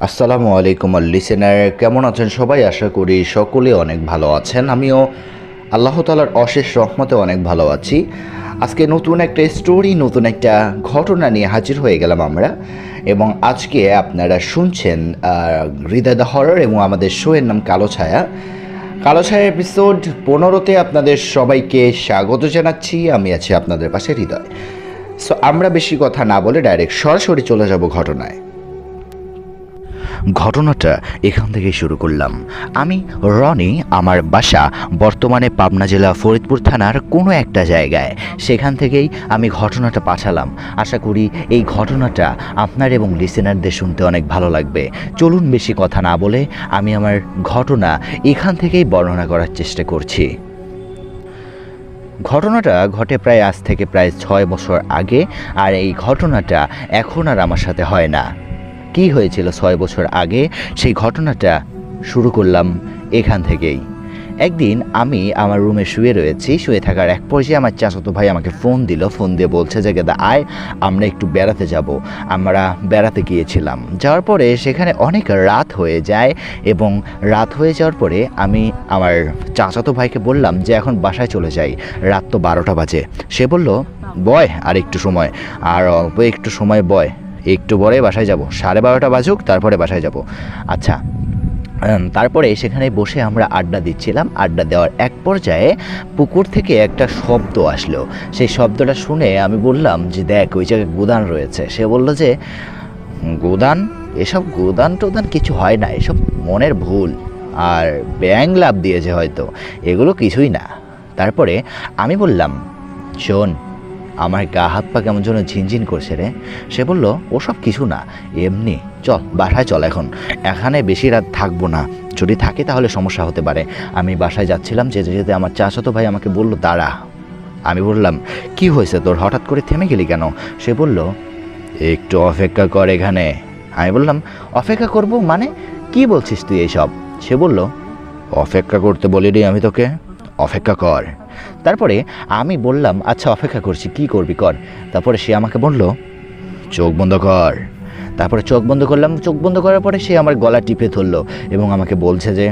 আসসালামু আলাইকুম লিসেনার, কেমন আছেন সবাই? আশা করি সকলে অনেক ভালো আছেন। আমিও আল্লাহ তাআলার অশেষ রহমতে অনেক ভালো আছি। আজকে নতুন একটা স্টোরি, নতুন একটা ঘটনা নিয়ে হাজির হয়ে গেলাম আমরা। এবং আজকে আপনারা শুনছেন হৃদয় দ্য হরর এবং আমাদের শোয়ের নাম কালো ছায়া। কালো ছায়া এপিসোড 15তে আপনাদের সবাইকে স্বাগত জানাচ্ছি। আমি আছি আপনাদের পাশে হৃদয়। সো আমরা বেশি কথা না বলে ডাইরেক্ট সরাসরি চলে যাব ঘটনায়। ঘটনাটা এখান থেকে শুরু করলাম। আমি রনি, আমার বাসা বর্তমানে পাবনা জেলা ফরিদপুর থানার কোনো একটা জায়গায়। সেখান থেকেই আমি ঘটনাটা পাঠালাম। আশা করি এই ঘটনাটা আপনার এবং লিসেনারদের শুনতে অনেক ভালো লাগবে। চলুন বেশি কথা না বলে আমি আমার ঘটনা এখান থেকেই বর্ণনা করার চেষ্টা করছি। ঘটনাটা ঘটে আজ থেকে প্রায় 6 বছর আগে, আর এই ঘটনাটা এখন আর আমার সাথে হয় না। কি হয়েছিল 6 বছর আগে সেই ঘটনাটা শুরু করলাম এখান থেকেই। একদিন আমি আমার রুমে শুয়ে থাকার এক পর্যায়ে আমার চাচাতো ভাই আমাকে ফোন দিয়ে বলছে যে গেদা আয়, আমরা একটু বেড়াতে যাব। আমরা বেড়াতে গিয়েছিলাম, যাওয়ার পরে সেখানে অনেক রাত হয়ে যায় এবং রাত হয়ে যাওয়ার পরে আমি আমার চাচাতো ভাইকে বললাম যে এখন বাসায় চলে যাই, রাত তো 12টা বাজে। সে বলল বয় আর একটু সময়, আর অল্প একটু সময় বয়, একটু পরে বাসায় যাব, 12:30 বাজুক তারপরে বাসায় যাব। আচ্ছা, তারপরে সেখানে বসে আমরা আড্ডা দিচ্ছিলাম। আড্ডা দেওয়ার এক পর্যায়ে পুকুর থেকে একটা শব্দ আসলো। সেই শব্দটা শুনে আমি বললাম যে দেখ ওই জায়গায় গোদান রয়েছে। সে বলল যে গোদান, এসব গোদান টোদান কিছু হয় না, এসব মনের ভুল, আর ব্যাং লাভ দিয়েছে হয়তো, এগুলো কিছুই না। তারপরে আমি বললাম শোন, আমার গা হাত পা কেমন যেন ঝিনঝিন করছে রে। সে বলল ওসব কিছু না, এমনি চল বাসায় চল, এখানে বেশি রাত থাকবো না, যদি থাকে তাহলে সমস্যা হতে পারে। আমি বাসায় যাচ্ছিলাম, যেতে যেতে আমার চাচাতো ভাই আমাকে বলল দাঁড়া। আমি বললাম কি হয়েছে তোর, হঠাৎ করে থেমে গেলি কেন? সে বলল একটু অপেক্ষা কর এখানে। আমি বললাম অপেক্ষা করব মানে, কি বলছিস তুই এইসব? সে বলল অপেক্ষা করতে বলিনি আমি তোকে, অপেক্ষা কর। তারপরে আমি বললাম আচ্ছা অপেক্ষা করছি, কি করবি কর। তারপরে সে আমাকে বলল চোখ বন্ধ কর। তারপরে চোখ বন্ধ করলাম। চোখ বন্ধ করার পরে সে আমার গলা টিপে ধরলো এবং আমাকে বলছে যে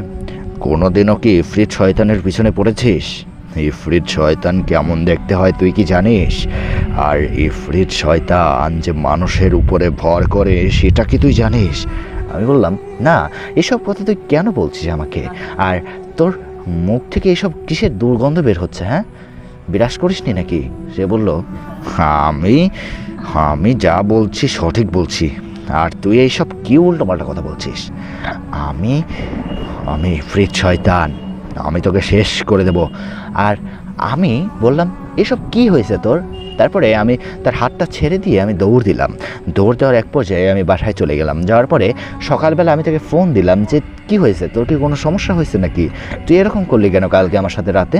কোনোদিনও কি ইফরিত শয়তানের পিছনে পড়েছিস? ইফরিত শয়তান কেমন দেখতে হয় তুই কি জানিস? আর ইফরিত শয়তান যে মানুষের উপরে ভর করে সেটা কি তুই জানিস? আমি বললাম না, এসব কথা তুই কেন বলছিস আমাকে? আর তোর মুখ থেকে এসব কিসের দুর্গন্ধ বের হচ্ছে? হ্যাঁ, বিরাস করিসনি নাকি? সে বলল আমি আমি যা বলছি সঠিক বলছি, আর তুই এইসব কি উল্টোপাল্টা কথা বলছিস? আমি আমি ইফরিত শয়তান, আমি তোকে শেষ করে দেব। আর আমি বললাম এসব কি হয়েছে তোর? তারপরে আমি তার হাতটা ছেড়ে দিয়ে আমি দৌড় দিলাম। দৌড় দেওয়ার এক পর্যায়ে আমি বাসায় চলে গেলাম। যাওয়ার পরে সকালবেলা আমি তাকে ফোন দিলাম যে কি হয়েছে, তোর কি কোনো সমস্যা হয়েছে নাকি? তুই এরকম করলি কেন কালকে আমার সাথে রাতে?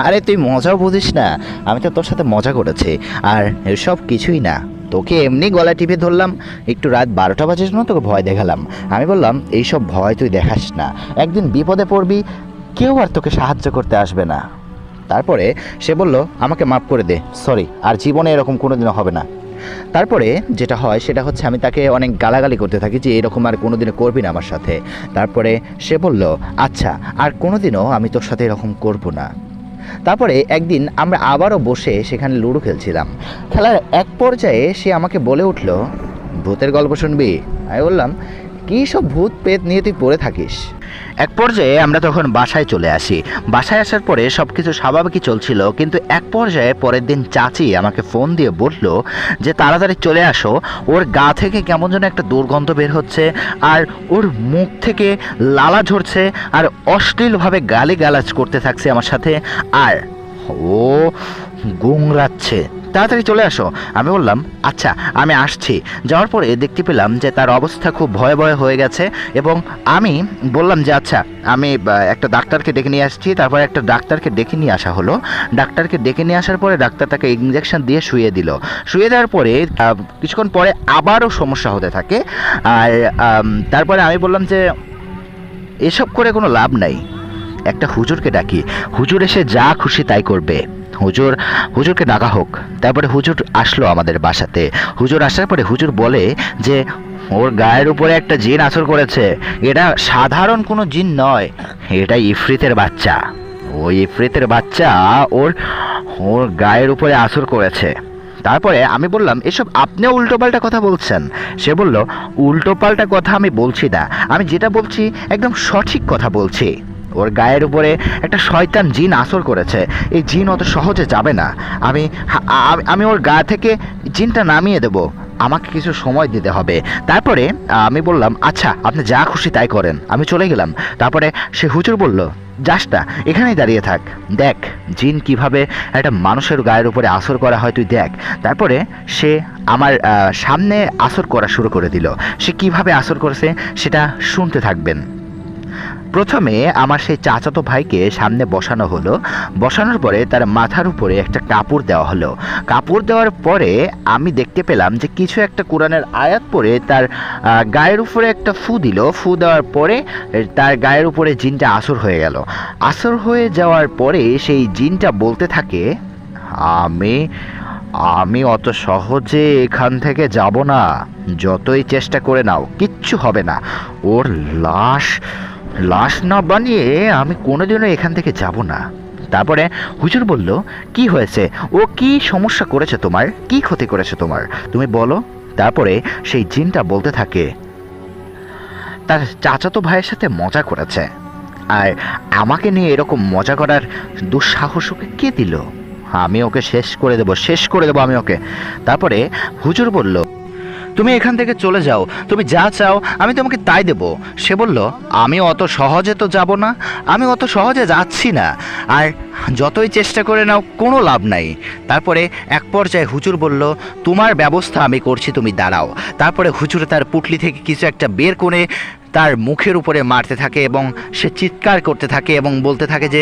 আরে তুই মজাও বুঝিস না, আমি তো তোর সাথে মজা করেছি, আর এসব কিছুই না, তোকে এমনি গলা টিপে ধরলাম, একটু রাত 12টা বাজে জন্য তোকে ভয় দেখালাম। আমি বললাম এইসব ভয় তুই দেখাস না, একদিন বিপদে পড়বি, কেউ আর তোকে সাহায্য করতে আসবে না। তারপরে সে বলল আমাকে মাফ করে দে, সরি, আর জীবনে এরকম কোনোদিনও হবে না। তারপরে যেটা হয় সেটা হচ্ছে আমি তাকে অনেক গালাগালি করতে থাকি যে এরকম আর কোনোদিনও করবি না আমার সাথে। তারপরে সে বলল আচ্ছা, আর কোনোদিনও আমি তোর সাথে এরকম করব না। তারপরে একদিন আমরা আবারও বসে সেখানে লুডো খেলছিলাম। খেলার এক পর্যায়ে সে আমাকে বলে উঠল ভূতের গল্প শুনবি? আমি বললাম কী সব ভূত পেত নিয়ে তুই পড়ে থাকিস? এক পর্যায়ে আমরা তখন বাসায় চলে আসি। বাসায় আসার পরে সব কিছু স্বাভাবিকই চলছিল, কিন্তু এক পর্যায়ে পরের দিন চাচি আমাকে ফোন দিয়ে বলল যে তাড়াতাড়ি চলে আসো, ওর গা থেকে কেমন যেন একটা দুর্গন্ধ বের হচ্ছে, আর ওর মুখ থেকে লালা ঝরছে, আর অশ্লীলভাবে গালিগালাজ করতে থাকছে আমার সাথে, আর ও গুংরাচ্ছে, তাড়াতাড়ি চলে আসো। আমি বললাম আচ্ছা আমি আসছি। যাওয়ার পরে দেখতে পেলাম যে তার অবস্থা খুব ভয়াবহ হয়ে গেছে, এবং আমি বললাম যে আচ্ছা আমি একটা ডাক্তারকে ডেকে নিয়ে আসছি। তারপরে একটা ডাক্তারকে ডেকে নিয়ে আসা হলো। ডাক্তারকে ডেকে নিয়ে আসার পরে ডাক্তার তাকে ইঞ্জেকশন দিয়ে শুয়ে দিল। শুয়ে দেওয়ার পরে কিছুক্ষণ পরে আবারও সমস্যা হতে থাকে। আর তারপরে আমি বললাম যে এসব করে কোনো লাভ নাই, একটা হুজুরকে ডাকি, হুজুর এসে যা খুশি তাই করবে। হুজুরকে ডাকা হোক। তারপরে হুজুর আসলো আমাদের বাসাতে। হুজুর আসার পরে হুজুর বলে যে ওর গায়ের উপরে একটা জিন আসর করেছে। এটা সাধারণ কোনো জিন নয়, এটা ইফরিতের বাচ্চা। ওই ইফরিতের বাচ্চা ওর ওর গায়ের উপরে আসর করেছে। তারপরে আমি বললাম, এসব আপনিও উল্টোপাল্টা কথা বলছেন। সে বলল, উল্টোপাল্টা কথা আমি বলছি না, আমি যেটা বলছি একদম সঠিক কথা বলছি। ওর গায়ের উপরে একটা শয়তান জিন আসর করেছে। এই জিন অত সহজে যাবে না। আমি আমি ওর গা থেকে জিনটা নামিয়ে দেব, আমাকে কিছু সময় দিতে হবে। তারপরে আমি বললাম, আচ্ছা আপনি যা খুশি তাই করেন। আমি চলে গেলাম। তারপরে সে হুজুর বলল, যাস না, এখানেই দাঁড়িয়ে থাক, দেখ জিন কিভাবে একটা মানুষের গায়ের উপরে আসর করা হয়, তুই দেখ। তারপরে সে আমার সামনে আসর করা শুরু করে দিল। সে কিভাবে আসর করেছে সেটা শুনতে থাকবেন। প্রথমে আমার সেই চাচাতো ভাইকে সামনে বসানো হলো। বসানোর পরে তার মাথার উপরে একটা কাপড় দেওয়া হলো। কাপড় দেওয়ার পরে আমি দেখতে পেলাম যে কিছু একটা কোরআনের আয়াত পড়ে তার গায়ের উপরে একটা ফু দিল। ফু দেওয়ার পরে তার গায়ের উপরে জিনটা আসর হয়ে গেল। আসর হয়ে যাওয়ার পরে সেই জিনটা বলতে থাকে, আমি আমি অত সহজে এখান থেকে যাব না, যতই চেষ্টা করে নাও কিচ্ছু হবে না। ওর লাশ না বানিয়ে আমি কোনোদিনও এখান থেকে যাব না। তারপরে হুজুর বলল, কি হয়েছে, ও কি সমস্যা করেছে তোমার, কি ক্ষতি করেছে তোমার, তুমি বলো। তারপরে সেই জিনটা বলতে থাকে, তার চাচাতো ভাইয়ের সাথে মজা করেছে, আর আমাকে নিয়ে এরকম মজা করার দুঃসাহস ওকে কে দিল? আমি ওকে শেষ করে দেবো আমি ওকে। তারপরে হুজুর বলল, তুমি এখান থেকে চলে যাও, তুমি যা চাও আমি তোমাকে তাই দেব। সে বলল, আমি অত সহজে তো যাব না, আমি অত সহজে যাচ্ছি না, আর যতই চেষ্টা করে নাও কোনো লাভ নাই। তারপরে এক পর্যায়ে হুজুর বলল, তোমার ব্যবস্থা আমি করছি, তুমি দাঁড়াও। তারপরে হুজুর তার পুটলি থেকে কিছু একটা বের করে তার মুখের উপরে মারতে থাকে এবং সে চিৎকার করতে থাকে এবং বলতে থাকে যে,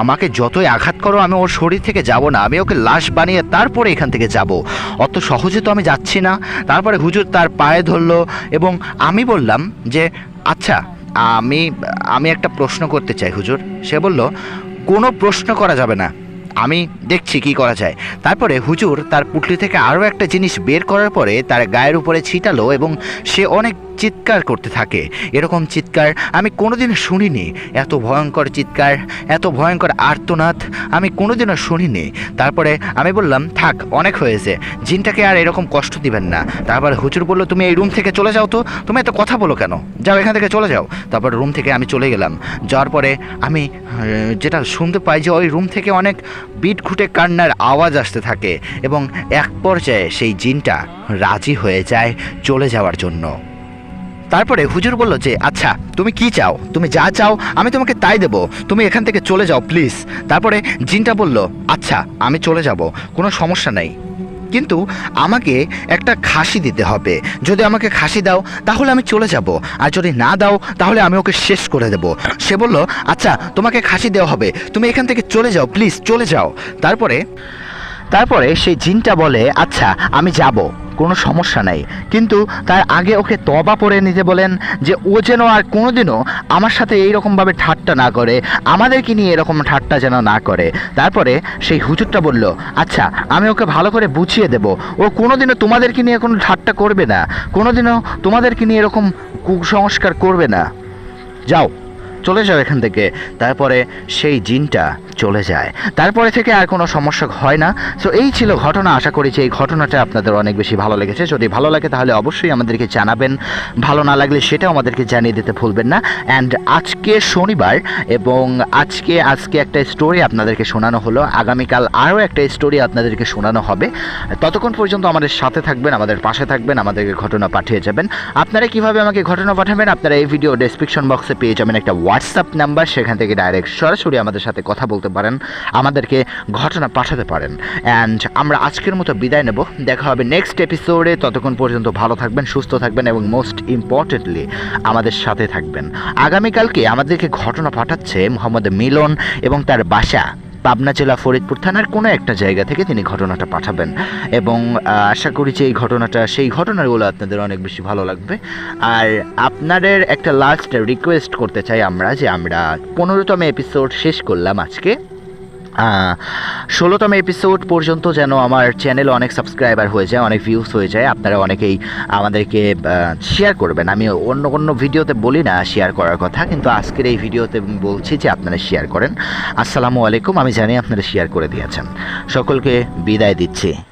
আমাকে যতই আঘাত করো আমি ওর শরীর থেকে যাব না, আমি ওকে লাশ বানিয়ে তারপরে এখান থেকে যাব, অত সহজে তো আমি যাচ্ছি না। তারপরে হুজুর তার পায়ে ধরলো এবং আমি বললাম যে, আচ্ছা আমি একটা প্রশ্ন করতে চাই হুজুর। সে বলল, কোনো প্রশ্ন করা যাবে না, আমি দেখছি কি করা যায়। তারপরে হুজুর তার পুটলি থেকে আরও একটা জিনিস বের করার পরে তার গায়ের উপরে ছিটালো এবং সে অনেক চিৎকার করতে থাকে। এরকম চিৎকার আমি কোনোদিনও শুনিনি, এত ভয়ঙ্কর চিৎকার, এত ভয়ঙ্কর আর্তনাদ আমি কোনোদিনও শুনিনি। তারপরে আমি বললাম, থাক অনেক হয়েছে, জিনটাকে আর এরকম কষ্ট দিবেন না। তারপরে হুজুর বলল, তুমি এই রুম থেকে চলে যাও তো, তুমি এত কথা বলো কেন, যাও এখান থেকে চলে যাও। তারপর রুম থেকে আমি চলে গেলাম। যাওয়ার পরে আমি যেটা শুনতে পাই যে ওই রুম থেকে অনেক বিট খুঁটে কান্নার আওয়াজ আসতে থাকে এবং এক পর্যায়ে সেই জিনটা রাজি হয়ে যায় চলে যাওয়ার জন্য। তারপরে হুজুর বলল যে, আচ্ছা তুমি কি চাও, তুমি যা চাও আমি তোমাকে তাই দেব, তুমি এখান থেকে চলে যাও প্লিজ। তারপরে জিনটা বলল, আচ্ছা আমি চলে যাব, কোনো সমস্যা নেই, কিন্তু আমাকে একটা খাসি দিতে হবে। যদি আমাকে খাসি দাও তাহলে আমি চলে যাব, আর যদি না দাও তাহলে আমি ওকে শেষ করে দেব। সে বলল, আচ্ছা তোমাকে খাসি দেওয়া হবে, তুমি এখান থেকে চলে যাও প্লিজ, চলে যাও। তারপরে সেই জিনটা বলে, আচ্ছা আমি যাব, কোনো সমস্যা নাই, কিন্তু তার আগে ওকে তওবা পড়ে নিতে বলেন যে ও যেন আর কোনোদিনও আমার সাথে এইরকমভাবে ঠাট্টা না করে, আমাদেরকে নিয়ে এরকম ঠাট্টা যেন না করে। তারপরে সেই হুজুরটা বলল, আচ্ছা আমি ওকে ভালো করে বুঝিয়ে দেব, ও কোনোদিনও তোমাদেরকে নিয়ে কোনো ঠাট্টা করবে না, কোনোদিনও তোমাদেরকে নিয়ে এরকম কুসংস্কার করবে না, যাও চলে যাও এখান থেকে। তারপরে সেই জিনটা চলে যায়। তারপরে থেকে আর কোনো সমস্যা হয় না। সো এই ছিল ঘটনা। আশা করি যে এই ঘটনাটা আপনাদের অনেক বেশি ভালো লেগেছে। যদি ভালো লাগে তাহলে অবশ্যই আমাদেরকে জানাবেন, ভালো না লাগলে সেটাও আমাদেরকে জানিয়ে দিতে ভুলবেন না। অ্যান্ড আজকে শনিবার এবং আজকে একটা স্টোরি আপনাদেরকে শোনানো হলো, আগামীকাল আরও একটা স্টোরি আপনাদেরকে শোনানো হবে। ততক্ষণ পর্যন্ত আমাদের সাথে থাকবেন, আমাদের পাশে থাকবেন, আমাদেরকে ঘটনা পাঠিয়ে যাবেন। আপনারা কিভাবে আমাকে ঘটনা পাঠাবেন, আপনারা এই ভিডিও ডেসক্রিপশন বক্সে পেয়ে যাবেন একটা হোয়াটসঅ্যাপ নাম্বার, সেখান থেকে ডাইরেক্ট সরাসরি আমাদের সাথে কথা বলতে পারেন, আমাদেরকে ঘটনা পাঠাতে পারেন। অ্যান্ড আমরা আজকের মতো বিদায় নেব, দেখা হবে নেক্সট এপিসোডে। ততক্ষণ পর্যন্ত ভালো থাকবেন, সুস্থ থাকবেন এবং মোস্ট ইম্পর্টেন্টলি আমাদের সাথে থাকবেন। আগামীকালকে আমাদেরকে ঘটনা পাঠাচ্ছে মোহাম্মদ মিলন এবং তার বাসা পাবনা জেলা ফরিদপুর থানার কোনো একটা জায়গা থেকে তিনি ঘটনাটা পাঠাবেন এবং আশা করি যে সেই ঘটনাগুলো আপনাদের অনেক বেশি ভালো লাগবে। আর আপনাদের একটা লাস্ট রিকোয়েস্ট করতে চাই আমরা, যে আমরা 15তম এপিসোড শেষ করলাম আজকে, 16তম এপিসোড পর্যন্ত যেন আমার চ্যানেলে অনেক সাবস্ক্রাইবার হয়ে যায়, অনেক ভিউজ হয়ে যায়। আপনারা অনেকেই আমাদেরকে শেয়ার করবেন। আমি অন্য ভিডিওতে বলি না শেয়ার করার কথা, কিন্তু আজকের এই ভিডিওতে বলছি যে আপনারা শেয়ার করেন। আসসালামু আলাইকুম। আমি জানি আপনারা শেয়ার করে দিয়েছেন। সকলকে বিদায় দিচ্ছি।